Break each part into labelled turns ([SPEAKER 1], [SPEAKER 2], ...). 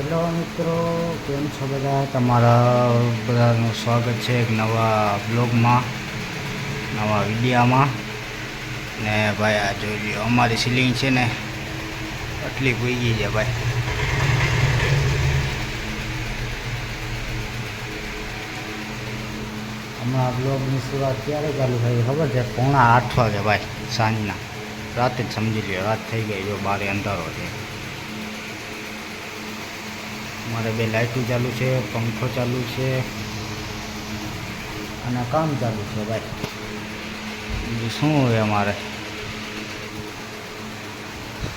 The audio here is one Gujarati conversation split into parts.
[SPEAKER 1] હેલો મિત્રો, કેમ છો બધા? તમારા બધાનું સ્વાગત છે એક નવા બ્લોગમાં, નવા વિડીયામાં. ને ભાઈ આ જોઈ લો, અમારી સીલિંગ છે ને આટલી ભૂગી છે ભાઈ. હમણાં બ્લોગની શરૂઆત ક્યારે ચાલુ થઈ ખબર છે? 7:45 વાગે ભાઈ, સાંજના. રાતે જ સમજી લ્યો, રાત થઈ ગઈ. જો બારે અંધારો છે. મારે 2 લાઇટો ચાલુ છે, પંખો ચાલુ છે અને કામ ચાલુ છે ભાઈ. બીજું શું હોય અમારે?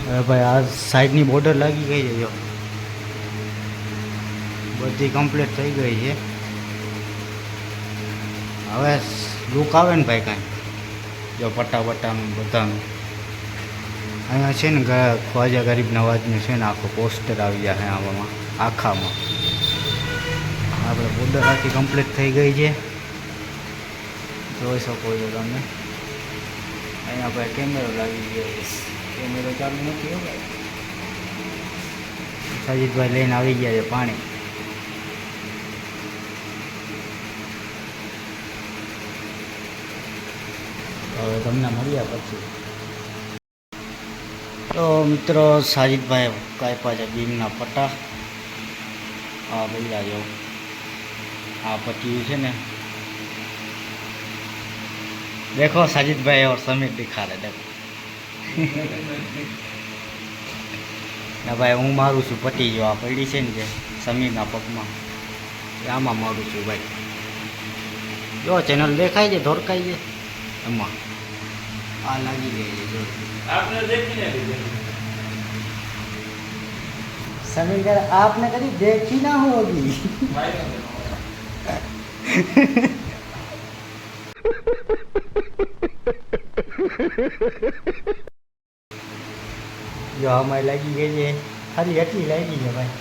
[SPEAKER 1] હવે ભાઈ આ સાઈડની બોર્ડર લાગી ગઈ છે, જો બધી કમ્પ્લીટ થઈ ગઈ છે. હવે લુક આવે ને ભાઈ કાંઈ, જો પટ્ટા બટ્ટાનું બધાનું. અહીંયા છે ને ખ્વાજા ગરીબ નવાજનું છે ને આખો પોસ્ટર આવી જાય આવામાં, આખામાં. આપણે બોર્ડર આખી કમ્પ્લીટ થઈ ગઈ છે, જોઈ શકો છો તમે. અહીંયા ભાઈ કેમેરો લાગી ગયો, કેમેરો ચાલુ નથી. ભાઈ સાજીદભાઈ લઈને આવી ગયા છે પાણી. હવે તમને મળ્યા પછી તો મિત્રો, સાજીદભાઈ કાપ્યા છે બીમના પટ્ટા. આ બૈરા જો આ પટ્ટી છે ને, देखो साजिद भाई और समीर दिखा रहे, देखो ના ભાઈ, હું મારું છું પતિ. જો આ પડી છે ને જે સમીરના પગમાં, આમાં મારું છું ભાઈ. જો ચેનલ દેખાય છે, ધોરકાય છે એમાં. આ લાગી ગઈ છે, જો समीर कह रहा आपने कभी देखी ना होगी. જો અમારે લાગી ગઈ છે, ખાલી એટલી લાગી છે ભાઈ.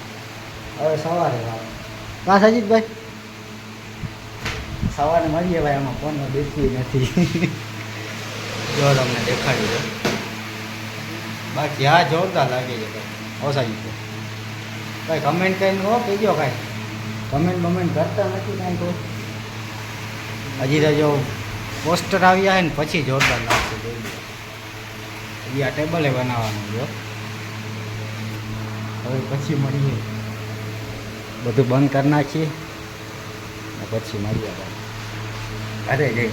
[SPEAKER 1] હવે સવારે કાં સાજીદભાઈ સવારે મળીએ ભાઈ. આમાં ફોનમાં દેખી નથી. જો તમને દેખાડી દો. બાકી આ જોરદાર લાગે છે ભાઈ. ઓ સાજીદભાઈ ભાઈ કમેન્ટ કરીને હો કહેજો કાંઈ. કમેન્ટ કરતા નથી કાંઈ. તો હજી તો જો પોસ્ટર આવ્યા છે ને પછી જોરદાર લાગશે. જોઈ આ ટેબલે બનાવવાનું જો. હવે પછી મળીએ, બધું બંધ કરી નાખીએ ને પછી મળીએ ભાઈ. અરે જઈ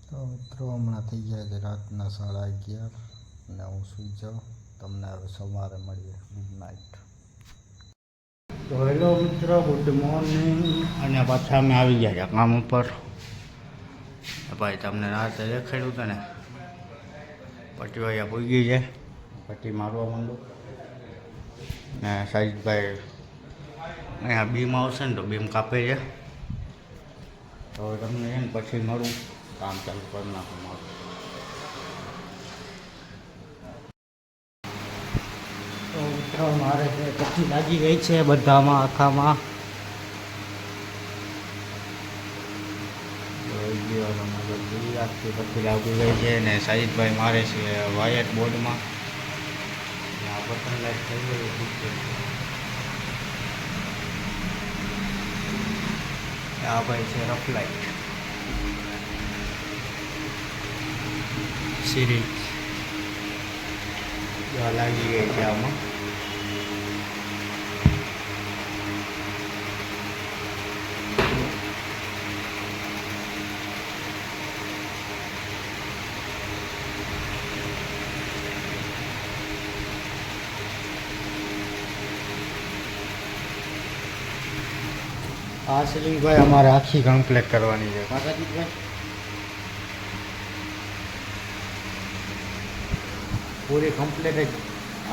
[SPEAKER 1] તો મિત્રો, હમણાં થઈ ગયા છે રાતના 11:30 અને હું સૂઈ જાઉં. તમને હવે સવારે મળીએ. Good night. તો હેલો મિત્રો, ગુડ મોર્નિંગ. અને પાછા અમે આવી ગયા છે કામ ઉપર. ભાઈ તમને રાતે દેખાડ્યું હતું ને, પટ્ટીઓ અહીંયા પૂગી છે. પટ્ટી મારવા માંડું ને સાજીદભાઈ અહીંયા બીમ આવશે ને તો બીમ કાપે છે. તો તમને છે ને પછી મળું, કામ ચાલુ કરી નાખું મારું. તો મિત્રો મારે પટ્ટી લાગી ગઈ છે બધામાં, આખામાં. આખી પટ્ટી લાગી ગઈ છે ને સાજીદભાઈ મારે છે વાયર બોર્ડમાં. આ બટન લાઈટ થઈ ગયું છે. આ ભાઈ છે રફ લાઈટ સિરીઝ લાગી ગઈ છે આમાં. આ સીલિંગ ભાઈ અમારે આખી કમ્પ્લીટ કરવાની છે. ભાઈ પૂરી કમ્પ્લીટ જ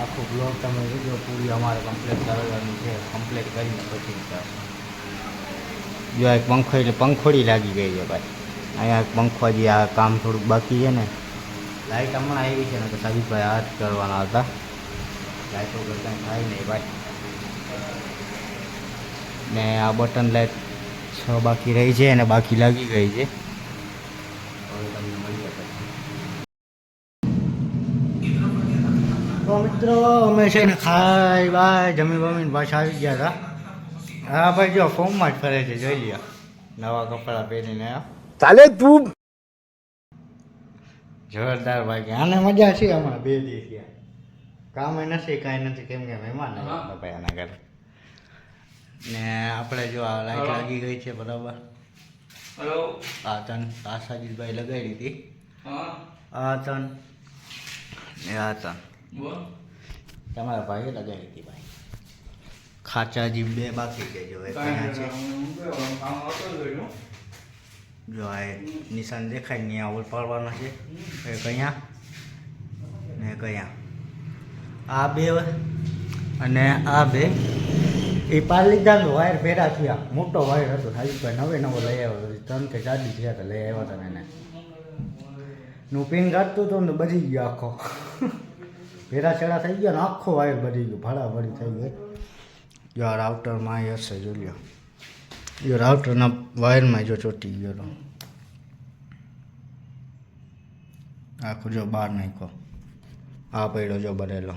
[SPEAKER 1] આખો બ્લોક તમે જોજો. પૂરી અમારે કમ્પ્લીટ કરવાની છે. કમ્પ્લીટ કરીને પછી જો એક પંખો, એટલે પંખોડી લાગી ગઈ છે ભાઈ. અહીંયા એક પંખો, હજી આ કામ થોડુંક બાકી છે ને. લાઇટ હમણાં આવી છે ને, તો સાજીદભાઈ હાથ કરવાના હતા. લાઇટ વગર કાંઈ થાય નહીં ભાઈ. ને આ બટન લાઈટ 6 બાકી રહી છે અને બાકી લાગી ગઈ છે. હવે તમને મળીએ પછી. તો મિત્રો અમે છે ને ખાઈ બાય જમી બમીને પાછા આવી ગયા હતા. હા ભાઈ જો ફોર્મમાં જ ફરે છે, જોઈ લ્યો નવા કપડાં પહેરીને.
[SPEAKER 2] ચાલે તું
[SPEAKER 1] જોરદાર ભાઈ, આને મજા છે. હમણાં 2 દિવસ ગયા કામે નથી, કાંઈ નથી, કેમ કે મહેમાન આવ્યા ભાઈ આના ઘરે. ને આપણે જો આ લાઈટ લાગી ગઈ છે બરાબર.
[SPEAKER 3] હેલો.
[SPEAKER 1] આ તન આ સાજીદભાઈ લગાડી હતી.
[SPEAKER 3] હા.
[SPEAKER 1] આ તન ને આ તન
[SPEAKER 3] બોલ.
[SPEAKER 1] તમારા ભાઈએ લગાડી હતી ભાઈ. ખાચાજી 2 બાકી છે, જો એક અહીંયા છે. જો આ નિશાન દેખાય ને આ પાડવાનો છે, એક અહીંયા ને એક અહીંયા. આ 2 અને આ 2 એ પાર લીધા ને વાયર ભેરા થયા. મોટો વાયર હતો સાજીદભાઈ નવો લઈ આવ્યો, 3 કે 4 દી થયા હતા લઈ આવ્યા હતા એને. નું પિન કાઢતું હતું ને બધી ગયો આખો. ભેરા છેડા થઈ ગયા ને આખો વાયર બધી ગયો, ભાડા ભરી થઈ ગઈ. જો આ રાઉટરમાં અહીં હશે, જોઈ લો. જો રાઉટરના વાયરમાં જો ચોટી ગયો હતો આખો, જો બહાર નાખ્યો. આ પડ્યો જો બનેલો.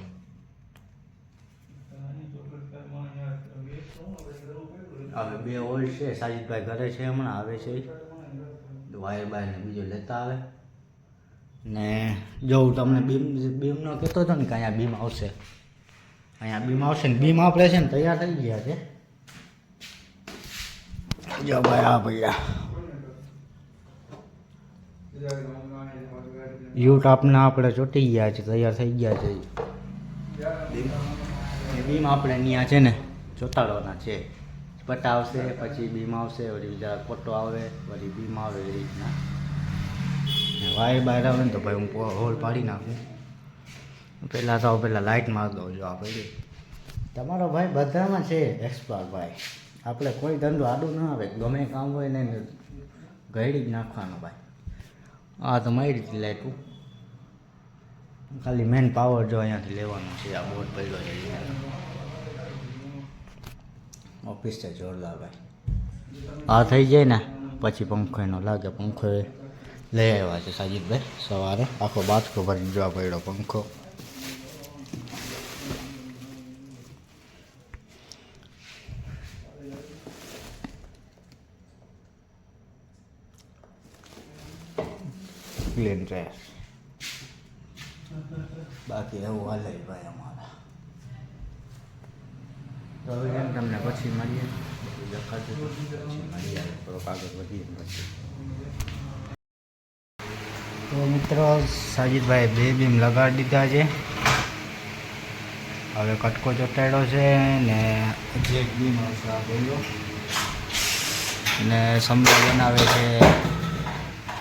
[SPEAKER 1] હવે 2 હોલ છે, સાજીદભાઈ ઘરે છે, હમણાં આવે છે. વાયર બાયરને બીજો લેતા આવે. ને જો તમને બીમનો કહેતો હતો ને કે અહીંયા બીમ આવશે, અહીંયા બીમ આવશે ને બીમ આપણે છે ને તૈયાર થઈ ગયા છે. જો ભાઈ આ ભૈયા યુ ટાપના આપણે ચોટી ગયા છે, તૈયાર થઈ ગયા છે. બીમ આપણે અહીંયા છે ને ચોટાડવાના છે. પટ્ટા આવશે, પછી બીમ આવશે, વળી જરા પટ્ટો આવે, વળી બીમ આવે, એ રીતના. વાયર બહાર આવે ને તો ભાઈ હું હોલ પાડી નાખું. પહેલાં લાઇટ મારી દઉં. જો આપણે તમારો ભાઈ બધામાં છે એક્સપર્ટ ભાઈ. આપણે કોઈ ધંધો આડું ના આવે, ગમે કામ હોય ને ગળી જ નાખવાનો ભાઈ. આ તો મારી રીતે લાઈટું, ખાલી મેન પાવર જો અહીંયાથી લેવાનો છે. આ બોર્ડ પડ્યો છે, ઓફિસ છે જોરદાર ભાઈ. આ થઈ જાય ને પછી પંખો એનો લાગે. પંખો લઈ આવ્યા છે સાજીદભાઈ સવારે, આખો બાથકો ભરીને જોવા પડ્યો પંખો. ક્લીન રહે, બાકી એવું હાલે ભાઈ અમારા. તો હવે એમ તમને પછી મળીએ, દેખાતું પછી મળીએ, થોડોક આગળ વધીએ પછી. તો મિત્રો સાજીદભાઈ 2 બીમ લગાડી દીધા છે. હવે કટકો ચોટાડ્યો છે ને હજી એક બીમ આવશે આ બોલો. ને સમજો બનાવે છે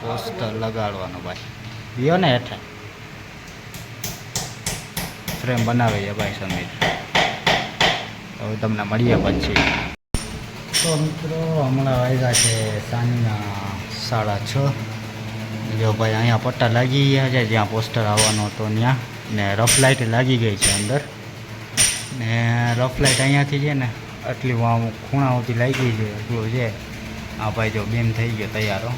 [SPEAKER 1] પોસ્ટર લગાડવાનો ભાઈ. વિયો ને હેઠે ફ્રેમ બનાવે છે ભાઈ સમીર. હવે તમને મળીએ પછી. તો મિત્રો હમણાં વાગ્યા છે સાંજના 6:30. જો ભાઈ અહીંયા પટ્ટા લાગી ગયા છે, જ્યાં પોસ્ટર આવવાનો હતો ત્યાં. ને રફ લાઇટ લાગી ગઈ છે અંદર. ને રફ લાઇટ અહીંયાથી છે ને આટલી આમ ખૂણા સુધી લાગી છે, એટલું છે. આ ભાઈ જો બેમ થઈ ગયો તૈયારો.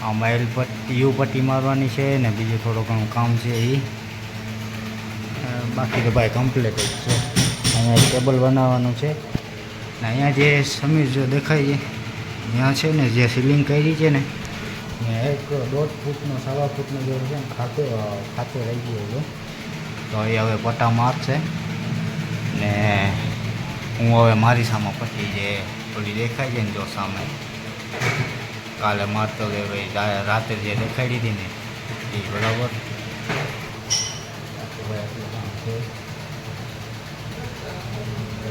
[SPEAKER 1] આમાં એલ પટ્ટી યુ પટ્ટી મારવાની છે ને બીજું થોડું ઘણું કામ છે એ. બાકી તો ભાઈ કમ્પ્લીટ જ છે. અહીંયા ટેબલ બનાવવાનું છે. ને અહીંયા જે સમીર જો દેખાય છે ત્યાં છે ને જે સીલિંગ કરી છે ને, એક 1.5 ફૂટનો 1.25 ફૂટનો જેવું છે ને ખાતે રહી ગયો છે. તો એ હવે પટ્ટા મારશે ને હું હવે મારી સામે પછી જે થોડી દેખાય છે ને જો સામે કાલે મારતો કે ભાઈ રાતે જે દેખાડી હતી ને એ બરાબર.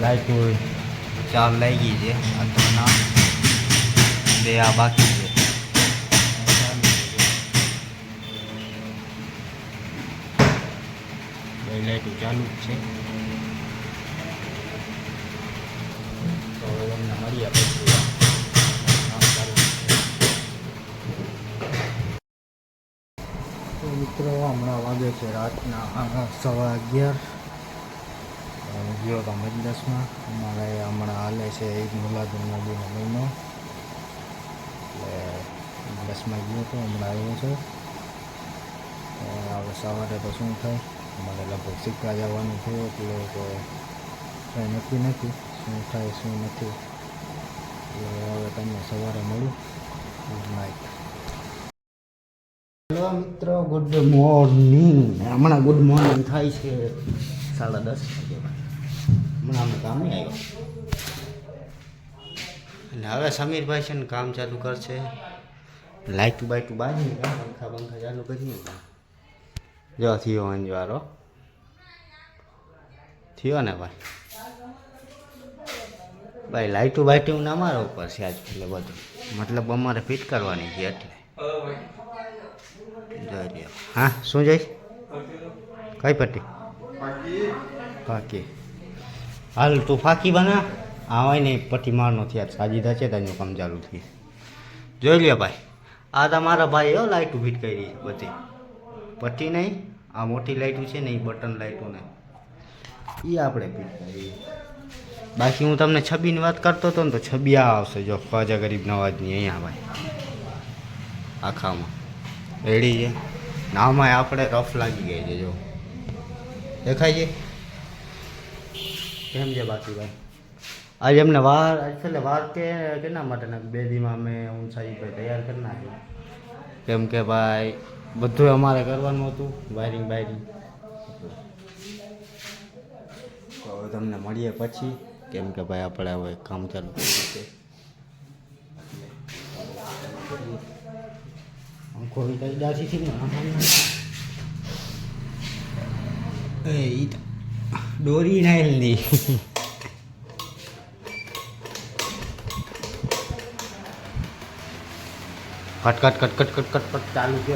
[SPEAKER 1] લાઈટ 4 લાગી છે, અત્યારના 2 આ બાકી છે. લાઈટો ચાલુ જ છે. તો એમને મળીએ પછી. તો મિત્રો હમણાં વાગે છે રાતના 11:15. ગયો તો મજલિસમાં. અમારે હમણાં હાલે છે ઈદ મિલાદુન નબીનો મહિનો, એટલે મજલિસમાં ગયો તો હમણાં આવ્યો છે. હવે સવારે તો શું થાય અમારે લગભગ સિક્કા જવાનું છે એટલે તો કંઈ નક્કી નથી શું થાય શું નથી. એટલે હવે તમને સવારે મળું. Good night. હેલો મિત્રો, ગુડ મોર્નિંગ. હમણાં ગુડ મોર્નિંગ થાય છે 10:30 વાગે. હમણાં અમે કામ નહીં આવ્યો અને હવે સમીરભાઈ છે ને કામ ચાલુ કરશે. લાઇટ બાઇટ બાજી પંખા બંખા ચાલુ કરીએ. જો થયો અંજવારો થયો ને ભાઈ. ભાઈ લાઇટું બાઇટું ના અમારા ઉપર છે આજ. એટલે બધું મતલબ અમારે ફિટ કરવાની છે એટલે જોઈ લ્યો. હા શું જઈશ કઈ પટ્ટી ફાકી હાલ તું ફાકી બના. આવાય નહીં પટ્ટી મારનો થયા સાજીદા છે તેનું કામ ચાલુ થઈ. જોઈ લ્યો ભાઈ આ તમારા ભાઈ હો લાઇટું ફિટ કરી બધી પટ્ટી નહીં. આ મોટી લાઇટું છે ને એ બટન લાઇટું ને એ આપણે ફિટ કરી. બાકી હું તમને છબીની વાત કરતો હતો ને તો છબી આ આવશે જો ખ્વાજા ગરીબ નવાજની અહીંયા ભાઈ આખામાં રેડી છે. નામાં આપણે રફ લાગી ગઈ છે જો દેખાય છે કેમ છે. બાકી ભાઈ આજે એમને વાર એટલે વાર કેના માટે બે દીમાં અમે ઊંચાઈ પર તૈયાર કરી નાખ્યું. કેમ કે ભાઈ બધું અમારે કરવાનું હતું વાયરિંગ બાયરિંગ. તો હવે તમને મળીએ પછી. કેમ કે ભાઈ આપણે હવે કામ ચાલુ કર્યું છે. આંખો દાસીથી ને દોરી નાયલની કટ કટ કટ કટ કટ કટ કટ ચાલુ છે.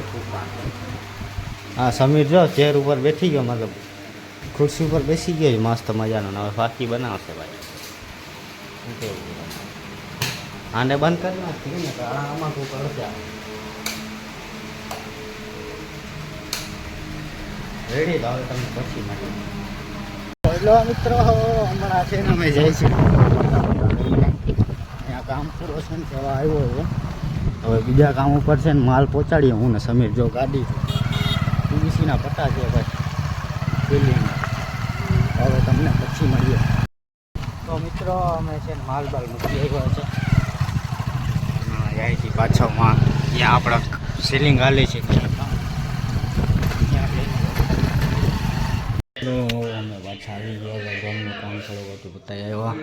[SPEAKER 1] હા સમીર જો ચેર ઉપર બેઠી ગયો મતલબ ખુરશી ઉપર બેસી ગયો મસ્ત મજાનો. હવે ફાકી બનાવશે ભાઈ. આને બંધ કરી નાખી ને તો આમાં તું કરશે. રેડી તો હવે તમને પછી મળીએ. હેલો મિત્રો, હમણાં છે ને અમે જઈશું અહીંયા કામ પૂરો છે ને સેવા આવ્યો છે. હવે બીજા કામ ઉપર છે ને માલ પહોંચાડીએ હું ને સમીર. જો ગાડી પીવીસીના પટ્ટા છે ભાઈ ફિલિંગના. હવે તમને પછી મળીએ. તો મિત્રો અમે છે ને માલ બાલ મૂકી આવ્યા છે અહીંથી પાછળમાં. ત્યાં આપણા સીલિંગ હાલે છે અમે પાછા આવી ગયા. ગામનું કામ થોડું બધું બતાવી આવ્યા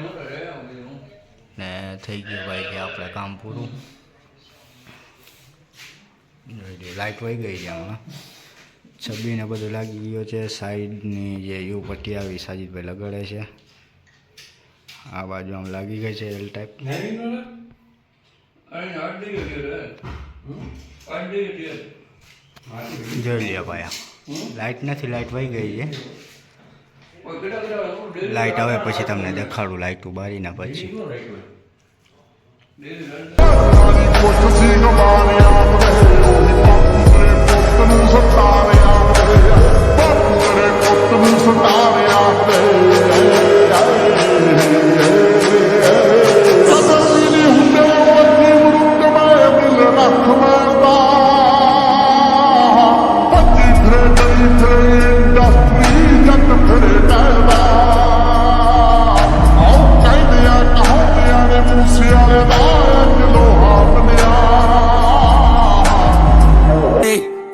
[SPEAKER 1] ને થઈ ગયું ભાઈ કે આપણે કામ પૂરું. લાઇટ વહી ગઈ છે હમણાં. છબીને બધું લાગી ગયો છે. સાઈડની જે યુ પટ્ટી આવી સાજીદભાઈ લગાડે છે. આ બાજુ આમ લાગી ગઈ છે એલ ટાઈપ. જોઈ લે ભાઈ આ લાઇટ નથી. લાઇટ વહી ગઈ છે. લાઇટ આવે પછી તમને દેખાડું લાઇટું બારીના પછી.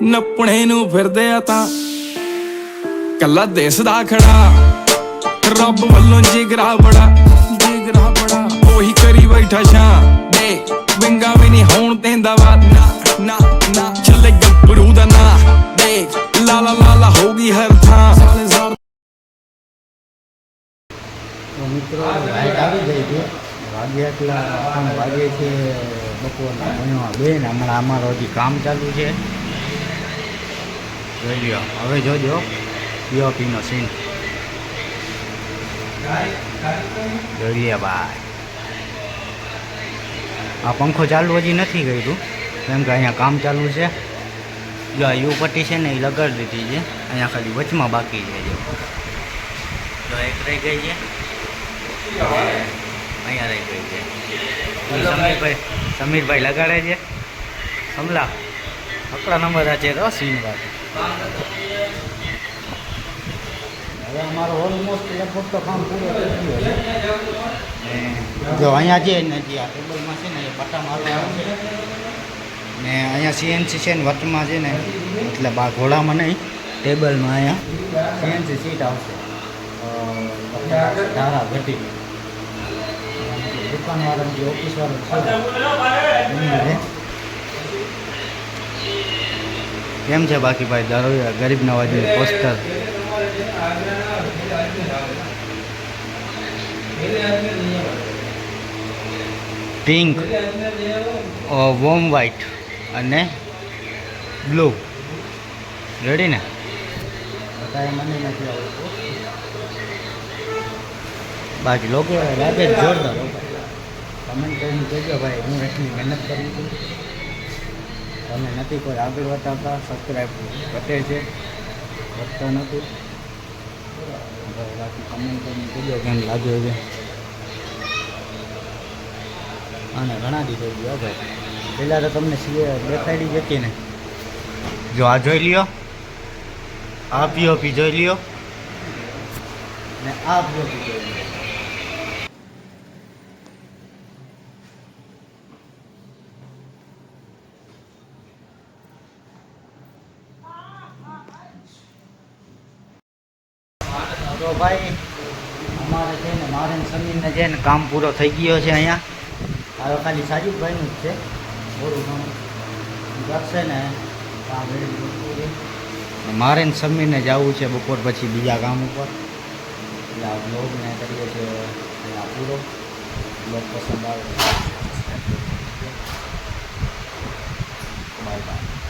[SPEAKER 2] ਨੱਪਣੇ ਨੂੰ ਫਿਰਦੇ ਆ ਤਾਂ ਕੱਲਾ ਦਿਸਦਾ ਖੜਾ ਰੱਬ ਵੱਲੋਂ ਜਿਗਰਾ ਬੜਾ ਉਹੀ ਕਰੀ ਬੈਠਾ ਛਾਂ ਦੇ ਵਿੰਗਾ ਵੀ ਨਹੀਂ ਹੋਣ ਦਿੰਦਾ ਵਾ ਨਾ ਨਾ ਨਾ ਚੱਲੇ ਗੱਭਰੂ ਦਾ ਨਾ ਦੇਖ ਲਾਲਾ ਲਾਲਾ ਹੋਗੀ ਹਰ ਥਾਂ
[SPEAKER 1] મિત્રો લાઇટ આવી ગઈ છે. વાગ્યા એટલા 3 વાગે છે બપોરના 2. હમણાં અમારો હજી કામ ચાલુ છે. જોઈ લ્યો હવે જોજો પીઓપીનો સીન જોઈ લે ભાઈ. આ પંખો ચાલુ હજી નથી કર્યું કેમ કે અહીંયા કામ ચાલુ છે. જો યુ પટ્ટી છે ને એ લગાડી દીધી છે. અહીંયા ખાલી વચમાં બાકી છે. જો એક રહી ગઈ છે અહીંયા રહી ગઈ છે. સમીરભાઈ લગાડે છે. સમલા આપણા નંબર આ છે સીન વાત હવે અમારો ઓલમોસ્ટ લગભગ તો કામ પૂરો થઈ ગયો છે. ને જો અહીંયા જે ને જે આ ટેબલમાં છે ને એ પટ્ટા મારવા આવે છે ને અહીંયા સીએનસી છે ને વચમાં છે ને એટલે ઘોડામાં નહીં ટેબલમાં અહીંયા સીએનસી સીટ આવશે ધારા ઘટી દુકાનવાળા જે ઓફિસવાળો છે કેમ છે બાકી ભાઈ દરોયા ગરીબ નવાજી પોસ્ટર પિંક વોર્મ વ્હાઇટ અને બ્લુ રેડી ને બતાવે મને નથી આવતું બાકી લોકો લાગે જ જોરદાર કમેન્ટ કરીને કહેજો ભાઈ હું એટલી મહેનત કરું છું તમે નથી કોઈ આગળ વધતા સબસ્ક્રાઈબ ઘટે છે વધતા નથી બાકી કમેન્ટ કરીને કહેજો કેમ લાગ્યો છે અને ઘણા દિવસો ગયા ભાઈ પહેલાં તો તમને દેખાડી જ હતી ને જો આ જોઈ લ્યો આ પીઓપી જોઈ લ્યો ને આ પીઓપી જોઈ લ્યો તો ભાઈ અમારે છે ને મારે સમીરને છે ને કામ પૂરો થઈ ગયો છે અહીંયા હવે ખાલી સાજીદભાઈનું જ છે થોડું ઘણું કરશે ને કામ મારે ને સમીરને જવું છે બપોર પછી બીજા કામ ઉપર એટલે આ બ્લોગને કરીએ છીએ અહીંયા પૂરો બ્લોગ પસંદ આવે બાય બાય.